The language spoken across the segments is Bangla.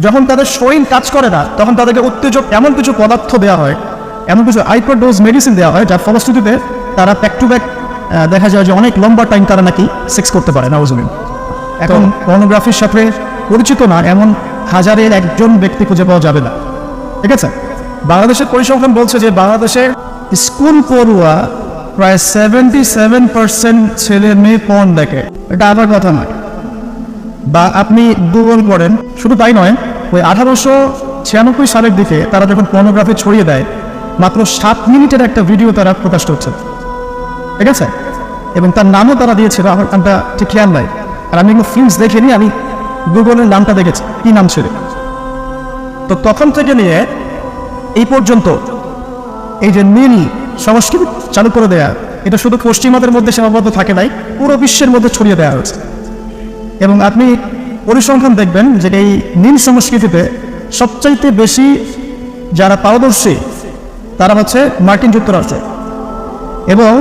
যখন তাদের শরীর কাজ করে না তখন তাদেরকে উত্তেজক এমন কিছু পদার্থ দেওয়া হয়, এমন কিছু হাইপারডোজ মেডিসিন দেওয়া হয় যার ফলশ্রুতিতে তারা ব্যাক টু ব্যাক দেখা যায় যে অনেক লম্বা টাইম তারা নাকি সেক্স করতে পারে। নাউজুবিন। এখন পর্নোগ্রাফির সাথে পরিচিত না এমন হাজারের একজন ব্যক্তি খুঁজে পাওয়া যাবে না, ঠিক আছে? বাংলাদেশের পরিসংখ্যান বলছে যে বাংলাদেশে স্কুল পড়ুয়া প্রায় 77% ছেলে মেয়ে পর্ন দেখে। এটা আবার কথা নয়, বা আপনি গুগল করেন। শুধু তাই নয়, ওই 1896 সালের দিকে তারা যখন পর্নোগ্রাফি ছড়িয়ে দেয়, মাত্র 7 মিনিটের একটা ভিডিও তারা প্রকাশ করছে, ঠিক আছে? এবং তার নামও তারা দিয়েছিল, আমার নামটা ঠিক খেয়াল নাই। আর আমি এগুলো ফিল্মস দেখিনি, আমি গুগলের নামটা দেখেছি, কি নাম ছিল। তো তখন থেকে নিয়ে এই পর্যন্ত এই যে নীল সংস্কৃতি চালু করে দেয়া, এটা শুধু পশ্চিমাদের মধ্যে সীমাবদ্ধ থাকে নাই, পুরো বিশ্বের মধ্যে ছড়িয়ে দেওয়া হয়েছে। এবং আপনি পরিসংখ্যান দেখবেন যে এই নীল সংস্কৃতিতে সবচাইতে বেশি যারা পারদর্শী তারা হচ্ছে মার্কিন যুক্তরাষ্ট্র। এবং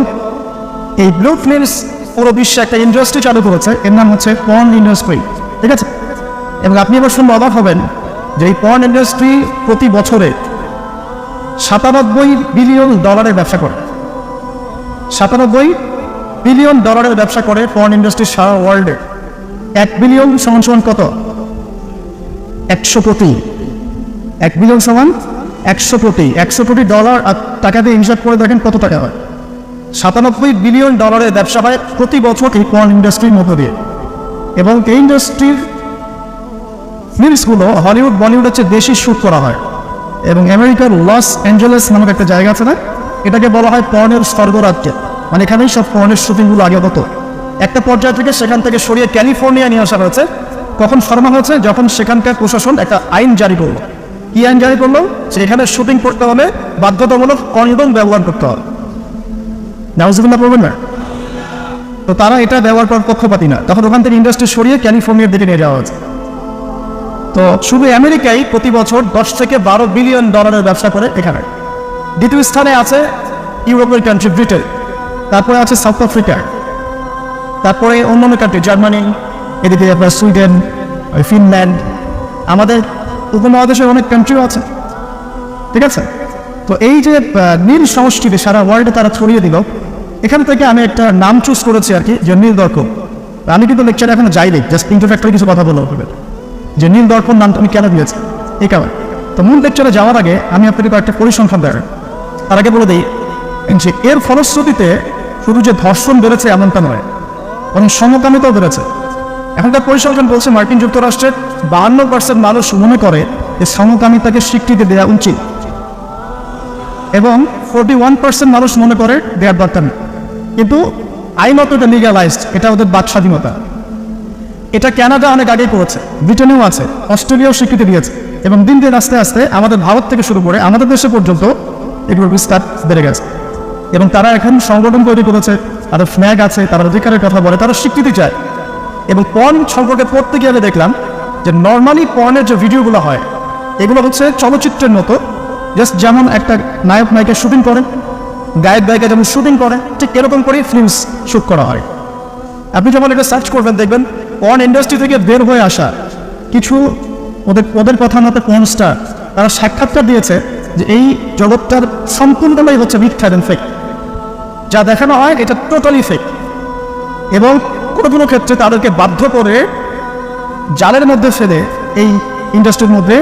এই ব্লু ফিল্মস পুরো বিশ্বে একটা ইন্ডাস্ট্রি চালু করেছে, এর নাম হচ্ছে পর্ন ইন্ডাস্ট্রি, ঠিক আছে? এবং আপনি এবার শুনলে অবাক হবেন যে এই পর্ন ইন্ডাস্ট্রি প্রতি বছরে $97 বিলিয়ন ব্যবসা করে। $97 বিলিয়ন ব্যবসা করে পর্ন ইন্ডাস্ট্রি সারা ওয়ার্ল্ডে। 1 বিলিয়ন সমান কত? 100 কোটি। 1 বিলিয়ন সমান 100 কোটি। 100 কোটি ডলার আর টাকা দিয়ে হিসাব করে দেখেন কত টাকা হয়। $97 বিলিয়ন ব্যবসা হয় প্রতি বছর এই পর্ন ইন্ডাস্ট্রির মধ্য দিয়ে। এবং এই ইন্ডাস্ট্রির ফিল্মসগুলো হলিউড বলিউড হচ্ছে দেশি শ্যুট করা হয়। এবং আমেরিকার লস অ্যাঞ্জেলেস নামক একটা জায়গা আছে না, এটাকে বলা হয় পর্নের স্বর্গরাজ্য। মানে এখানেই সব পর্নের শুটিংগুলো আগে হতো। একটা পর্যায় থেকে সেখান থেকে সরিয়ে ক্যালিফোর্নিয়া নিয়ে আসা হয়েছে। কখন সরানো হয়েছে? যখন সেখানকার প্রশাসন একটা আইন জারি করলো। কি আইন জারি করলো? যে এখানে শুটিং করতে হলে বাধ্যতামূলক কন্ডোম ব্যবহার করতে হবে। নাউজুবিল্লাহ পড়বেন না? তো তারা এটা ব্যবহার করার পক্ষপাতী না, তখন ওখান থেকে ইন্ডাস্ট্রি সরিয়ে ক্যালিফোর্নিয়ার দিকে নিয়ে যাওয়া হয়েছে। তো শুধু আমেরিকায় প্রতি বছর $10 থেকে $12 বিলিয়ন ব্যবসা করে এখানে। দ্বিতীয় স্থানে আছে ইউরোপের কান্ট্রি ব্রিটেন, তারপরে আছে সাউথ আফ্রিকা, তারপরে অন্যান্য কান্ট্রি জার্মানি, এদিকে আপনার সুইডেন, ফিনল্যান্ড, আমাদের উপমহাদেশের অনেক কান্ট্রিও আছে, ঠিক আছে? তো এই যে নীল সংস্কৃতি সারা ওয়ার্ল্ডে তারা ছড়িয়ে দিল, এখান থেকে আমি একটা নাম চুজ করেছি আর কি, যে নীল দর্পণ। আমি কিন্তু লেকচারে এখনো যাইনি, জাস্ট ইন্ট্রোডাক্টরি কিছু কথা বলবো যে নীল দর্পণ নামটা আমি কেন দিয়েছি এই কারণে। তো মূল লেকচারে যাওয়ার আগে আমি আপনাকে কয়েকটা পরিসংখ্যান দেখাই। তার আগে বলে দিই যে এর ফলশ্রুতিতে শুধু যে ধর্ষণ বেড়েছে এমনটা নয়, বরং সমকামিতাও বেড়েছে। এখনকার পরিসংখ্যান বলছে মার্কিন যুক্তরাষ্ট্রের 52% মানুষ মনে করে যে সমকামিতাকে স্বীকৃতি দেওয়া উচিত, এবং 41% মানুষ মনে করে দেওয়ার দরকার নেই। কিন্তু আইনত এটা লিগালাইজড, এটা ওদের বাক স্বাধীনতা। এটা কানাডা অনেক আগেই করেছে, ব্রিটেনেও আছে, অস্ট্রেলিয়াও স্বীকৃতি দিয়েছে। এবং দিন দিন আস্তে আস্তে আমাদের ভারত থেকে শুরু করে আমাদের দেশে পর্যন্ত এগুলোর বিস্তার বেড়ে গেছে। এবং তারা এখন সংগঠন তৈরি করেছে, তাদের ফ্ল্যাগ আছে, তারা অধিকারের কথা বলে, তারা স্বীকৃতি চায়। এবং পর্ন সম্পর্কে পড়তে গিয়ে আমি দেখলাম যে নর্মালি পর্নের যে ভিডিওগুলো হয় এগুলো হচ্ছে চলচ্চিত্রের মতো, জাস্ট যেমন একটা নায়ক নায়িকা শুটিং করে, গায়ক গায়িকা যেমন শুটিং করে, ঠিক এরকম করেই ফিল্মস শ্যুট করা হয়। আপনি যখন এটা সার্চ করবেন দেখবেন পর্ন ইন্ডাস্ট্রি থেকে বের হয়ে আসা কিছু ওদের কথা মতো পর্ন স্টার তারা সাক্ষাৎকার দিয়েছে যে এই জগৎটার সম্পূর্ণটাই হচ্ছে মিথ্যা এবং ফেক। যা দেখানো হয় এটা টোটালি ফেক। এবং কোনো কোনো ক্ষেত্রে তাদেরকে বাধ্য করে জালের মধ্যে ফেলে এই ইন্ডাস্ট্রির মধ্যে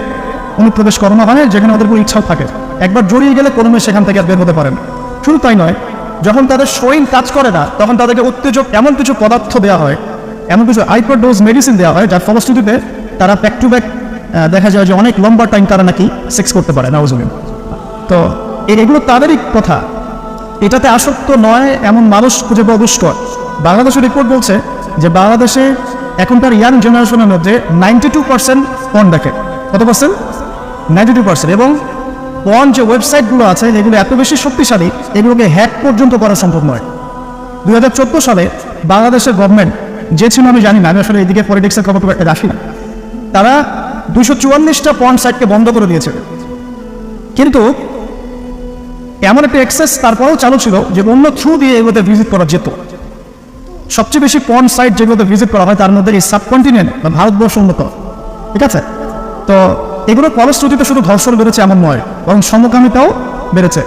অনুপ্রবেশ করানো হয়, যেখানে ওদের কোনো ইচ্ছাও থাকে। একবার জড়িয়ে গেলে কোনো মেয়ে সেখান থেকে আর বের হতে পারেন। শুধু তাই নয়, যখন তাদের শরীর কাজ করে না তখন তাদেরকে উত্তেজক এমন কিছু পদার্থ দেওয়া হয়, এমন কিছু হাইপারডোজ মেডিসিন দেওয়া হয় যার ফলশ্রুতিতে তারা ব্যাক টু ব্যাক দেখা যায় যে অনেক লম্বা টাইম তারা নাকি সেক্স করতে পারে। নাউজুবিল্লাহ। তো এগুলো তাদেরই কথা, এটাতে আসক্ত নয় এমন মানুষ খুঁজে পাওয়া দুষ্কর। বাংলাদেশের রিপোর্ট বলছে যে বাংলাদেশে এখনকার ইয়াং জেনারেশনের মধ্যে 92% পর্ন দেখে। কত পার্সেন্ট? 92%। এবং পর্ন যে ওয়েবসাইটগুলো আছে এগুলো এত বেশি শক্তিশালী, এগুলোকে হ্যাক পর্যন্ত করা সম্ভব নয়। 2014 সালে বাংলাদেশের গভর্নমেন্ট যে ছিল আমি জানি না, আমি আসলে এদিকে পলিটিক্সের খবর আসি না, তারা 244টা পর্ন সাইটকে বন্ধ করে দিয়েছে। কিন্তু এমন একটা অ্যাক্সেস তারপরেও চালু ছিল যে অন্য থ্রু দিয়ে এগুলোতে ভিজিট করা যেত। সবচেয়ে বেশি পর্ন সাইট যেগুলোতে ভিজিট করা হয় তার মধ্যে এই সাবকন্টিনেন্ট বা ভারতবর্ষ উন্নত, ঠিক আছে? তো এগুলোর ফলশ্রুতিতে শুধু ধর্ষণ বেড়েছে এমন নয়, বরং সমকামিতাও বেড়েছে।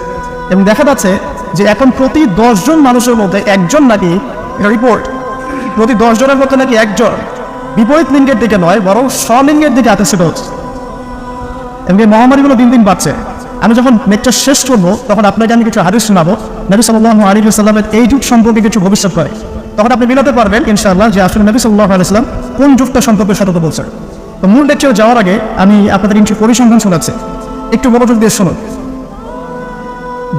এবং দেখা যাচ্ছে যে এখন প্রতি 10 জন মানুষের মধ্যে একজন নাকি, এটা রিপোর্ট, প্রতি 10 জনের মধ্যে নাকি একজন বিপরীত লিঙ্গের দিকে নয় বরং স্বলিঙ্গের দিকে আকর্ষিত হচ্ছে। এবং এই মহামারীগুলো দিন দিন বাড়ছে। আমি যখন লেকচার শেষ করবো তখন আপনাকে আমি কিছু হাদিস শোনাবো নবী সাল্লাল্লাহু আলাইহি ওয়াসাল্লামের এই যুগ সম্পর্কে কিছু ভবিষ্যৎ করে, তখন আপনি মিলাতে পারবেন ইনশাআল্লাহ যে আসলে নবী সাল্লাল্লাহু আলাইহি ওয়াসাল্লাম কোন যুগটা সম্পর্কে সতর্ক বলছেন। তো মূল লেকচারে যাওয়ার আগে আমি আপনাদের কিছু পরিসংখ্যান শোনাচ্ছি, একটু মনোযোগ দিয়ে শুনুন।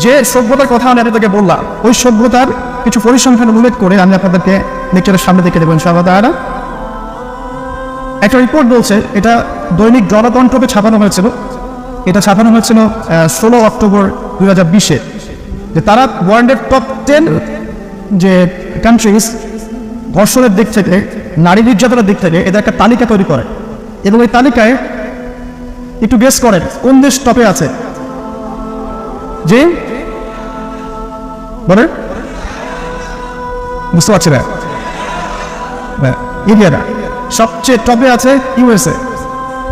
যে সভ্যতার কথা আমি আপনাদেরকে বললাম ওই সভ্যতার কিছু পরিসংখ্যান উল্লেখ করে আমি আপনাদেরকে লেকচারের সামনে দেখে দেবো ইনশাআল্লাহ তাআলা। একটা রিপোর্ট বলছে, এটা দৈনিক জনকণ্ঠকে ছাপানো হয়েছিল, এটা ছাপানো হয়েছিল 16 অক্টোবর 2020-এ, যে তারা ওয়ার্ল্ডের টপ 10 যে কান্ট্রিজ ধর্ষণের দিক থেকে, নারী নির্যাতনের দিক থেকে এদের একটা তালিকা তৈরি করে। এবং এই তালিকায় একটু গেস করেন কোন দেশ টপে আছে? যে বলেন, বুঝতে পারছি না, ইন্ডিয়াটা সবচেয়ে টপে আছে ইউএসএ।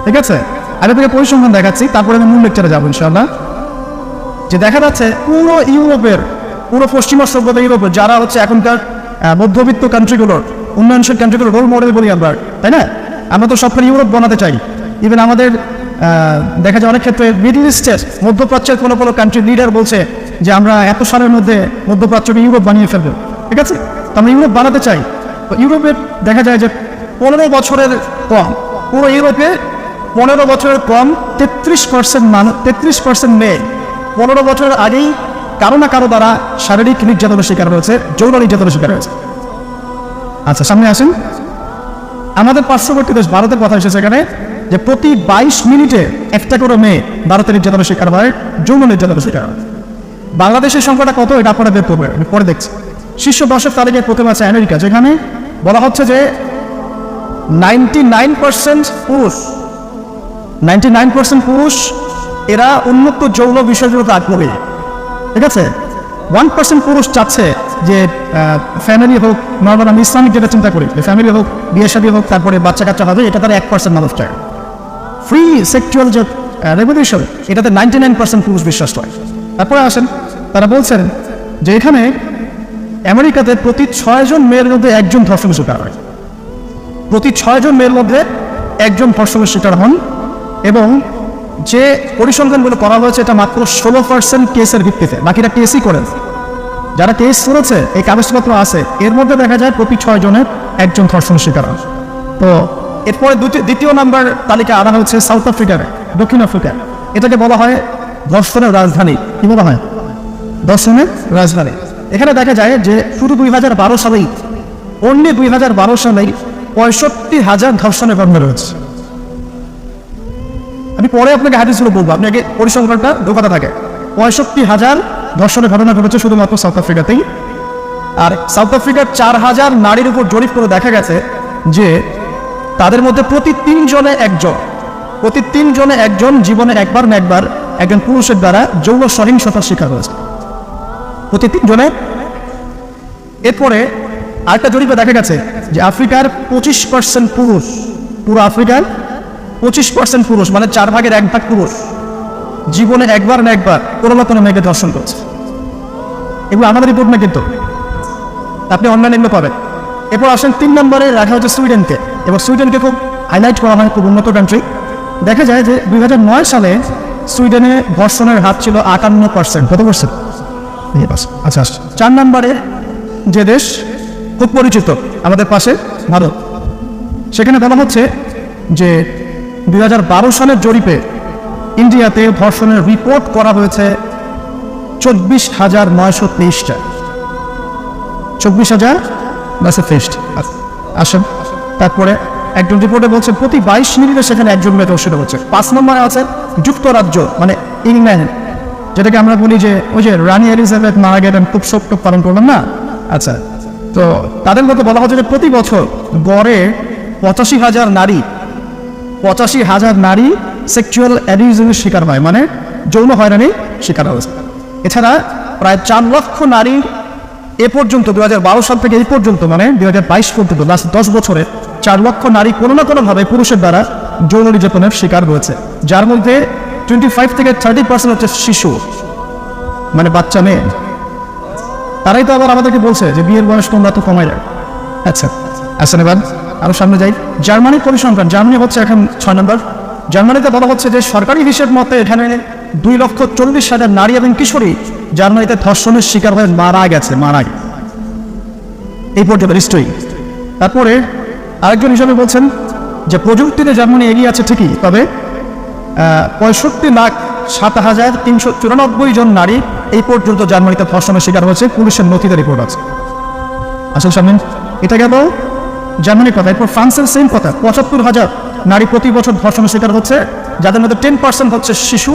ঠিক আছে, আমি আপনাকে পরিসংখ্যান দেখাচ্ছি, তারপরে আমি মূল লেকচারে যাবো ইনশাআল্লাহ। যে দেখা যাচ্ছে পুরো ইউরোপের, পুরো পশ্চিমা সভ্যতা ইউরোপের যারা হচ্ছে এখনকার মধ্যবিত্ত কান্ট্রিগুলোর, উন্নয়নশীল কান্ট্রিগুলোর রোল মডেল বলি আমরা, তাই না? আমরা তো সবখানে ইউরোপ বানাতে চাই। ইভেন আমাদের দেখা যায় অনেক ক্ষেত্রে মিডল ইস্টের, মধ্যপ্রাচ্যের কোনো কোনো কান্ট্রির লিডার বলছে যে আমরা এত সালের মধ্যে মধ্যপ্রাচ্যকে ইউরোপ বানিয়ে ফেলবো। ঠিক আছে, তো আমরা ইউরোপ বানাতে চাই। তো ইউরোপে দেখা যায় যে 15 বছরের কম, পুরো ইউরোপে 15 বছরের কম 33% মেয়ে 15 বছরের আগেই কারো না কারো দ্বারা শারীরিক নির্যাতনের শিকার হয়েছে, যৌন নির্যাতনের শিকার হয়েছে। আচ্ছা, সামনে আসেন। আমাদের পার্শ্ববর্তী দেশ ভারতের কথা এসেছে এখানে, যে প্রতি 22 মিনিটে একটা করে মেয়ে ভারতের নির্যাতনের শিকার হয়, যৌন নির্যাতনের শিকার হয়। বাংলাদেশের সংখ্যাটা কত এটা আপনারা বের করবেন, আমি পরে দেখছি। শীর্ষ 10-এর তালিকায় প্রথমে আছে আমেরিকা, যেখানে বলা হচ্ছে যে 99% পুরুষ, 99% পুরুষ এরা উন্মুক্ত যৌন বিষয়গুলোতে আগ্রহী। ঠিক আছে, 1% পুরুষ চাচ্ছে যে ফ্যামিলি হোক, নর্মাল আমি ইসলামিক যেটা চিন্তা করি, ফ্যামিলি হোক, বিয়ে শাদী হোক, তারপরে বাচ্চা কাচ্চা হবে, এটা তারা 1% মানুষ চায়। ফ্রি সেক্সুয়াল যে রেভলিউশন, এটাতে 99% পুরুষ বিশ্বাস করে। তারপরে আসেন, তারা বলছেন যে এখানে আমেরিকাতে প্রতি 6 জন মেয়ের মধ্যে একজন ধর্ষণের শিকার হয়, প্রতি 6 জন মেয়ের মধ্যে একজন ধর্ষণের শিকার হন। এবং যে পরিসংখ্যানগুলো করা হয়েছে এটা মাত্র 16% কেসের ভিত্তিতে, বাকিটা কেসই করেন। যারা কেস করেছে, এই কাগজপত্র আছে, এর মধ্যে দেখা যায় প্রতি 6 জনের একজন ধর্ষণের শিকার হয়। তো এরপরে দ্বিতীয় নাম্বার তালিকা আনা হচ্ছে সাউথ আফ্রিকার, দক্ষিণ আফ্রিকা। এটাকে বলা হয় ধর্ষণের রাজধানী। কি বলা হয়? ধর্ষণের রাজধানী। এখানে দেখা যায় যে শুধু 2012 সালেই, অনলি 2012 সালেই 65,000 ধর্ষণের ঘটনা রয়েছে। আমি পরে আপনাকে হাদিসগুলো বলবো, আপনি আগে পরিসংখ্যানটা ঢোকাতে থাকে। 65,000 ধর্ষণের ঘটনা ঘটেছে শুধুমাত্র সাউথ আফ্রিকাতেই। আর সাউথ আফ্রিকার 4,000 নারীর উপর জরিপ করে দেখা গেছে যে তাদের মধ্যে প্রতি 3 জনে একজন জীবনে একবার না একবার একজন পুরুষের দ্বারা যৌন সহিংসতার শিকার হয়েছে, প্রতি 3 জনে। এরপরে আরেকটা জরিপে দেখা গেছে যে আফ্রিকার 25% পুরুষ, পুরো আফ্রিকার 25% পুরুষ, মানে 4 ভাগের 1 ভাগ পুরুষ জীবনে একবার না একবার কোনো না কোনো মেয়েকে ধর্ষণ করছে। এগুলো আমাদের রিপোর্ট না, কিন্তু আপনি অনলাইনে এগুলো পাবেন। এরপর আসেন 3 নম্বরে রাখা হচ্ছে সুইডেনকে। এবার সুইডেনকে খুব হাইলাইট করা হয়, খুব উন্নত কান্ট্রি। দেখা যায় যে 2009 সালে সুইডেনে ধর্ষণের হার ছিল 58%। কত পার্সেন্ট? আচ্ছা, 4 নম্বরে যে দেশ খুব পরিচিত আমাদের পাশে, ভারত, সেখানে বলা হচ্ছে যে 2012 সালের জরিপে ইন্ডিয়াতে ধর্ষণের রিপোর্ট করা হয়েছে 24,923টা। 24,923। আসেন, তারপরে একজন রিপোর্টে বলছে প্রতি 22 মিনিটে সেখানে একজন মেয়ে ধর্ষিত হচ্ছে। 5 নম্বরে আছে যুক্তরাজ্য, মানে ইংল্যান্ড, যেটাকে আমরা বলি যে ওই যে রানী এলিজাবেথ মারা গেলেন, খুব শোক পালন করলাম না। আচ্ছা, তো তাদের মধ্যে বলা হচ্ছে যে প্রতি বছর গড়ে 85,000 নারী সেক্সুয়াল অ্যাবিউজের শিকার হয়, মানে যৌন হয়রানির শিকার হয়েছে। এছাড়া প্রায় 4 লক্ষ নারী এ পর্যন্ত 2012 সাল থেকে এই পর্যন্ত, মানে 2022 পর্যন্ত, লাস্ট 10 বছরে 4 লক্ষ নারী কোনো না কোনোভাবে পুরুষের দ্বারা যৌন নির্যাতনের শিকার হয়েছে, যার মধ্যে 25 থেকে 30% হচ্ছে শিশু, মানে বাচ্চা মেয়ে। তারাই তো আবার আমাদেরকে বলছে যে বিয়ের বয়স তোমরা তো কমাই যায়। আচ্ছা আসেন এবার আরো সামনে যাই। জার্মানির পরিসংখ্যান, জার্মানি হচ্ছে এখন 6 নম্বর। জার্মানিতে বলা হচ্ছে যে সরকারি হিসেব মতে এখানে 2,40,000 নারী এবং কিশোরী জার্মানিতে ধর্ষণের শিকার হয়ে মারা গেছে। এই পর্যন্ত হিস্ট্রি। তারপরে আরেকজন হিসাবে বলছেন যে প্রযুক্তিতে জার্মানি এগিয়ে আছে ঠিকই, তবে 65,07,394 জন নারী এই পর্যন্ত জার্মানিতে ধর্ষণের শিকার হয়েছে, পুলিশের নথিতে রিপোর্ট আছে। আসল সামনে এটা গেল জার্মানির কথা। এরপর ফ্রান্সের সেম কথা, 75,000 নারী প্রতি বছর ধর্ষণের শিকার হচ্ছে, যাদের মধ্যে 10% হচ্ছে শিশু।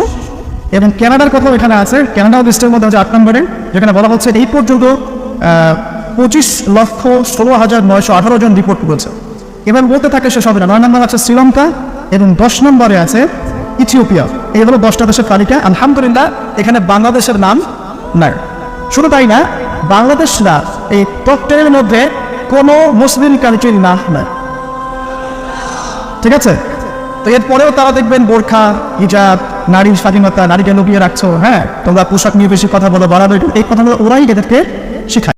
এবং কানাডার কথাও এখানে আছে, কানাডাও লিস্টের মধ্যে হচ্ছে 8 নম্বরে, যেখানে বলা হচ্ছে এই পর্যন্ত 25,16,918 জন রিপোর্ট করেছে। এবার বলতে থাকে শেষ হবে না। 9 নম্বর আছে শ্রীলঙ্কা এবং 10 নম্বরে আছে ইথিওপিয়া। এই হলো 10টা দেশের তালিকা। আলহামদুলিল্লাহ এখানে বাংলাদেশের নাম নাই। শুধু তাই না, বাংলাদেশ না, এই টপ 10 এর মধ্যে কোনো মুসলিম কান্ট্রির নাম নাই। ঠিক আছে, তো এরপরেও তারা দেখবেন বোরখা, হিজাব, নারীর স্বাধীনতা, নারীকে লুকিয়ে রাখছো, হ্যাঁ তোমরা পোশাক নিয়ে বেশি কথা বলো, বাড়াবে, এই কথাগুলো ওরাই এদেরকে শিখায়।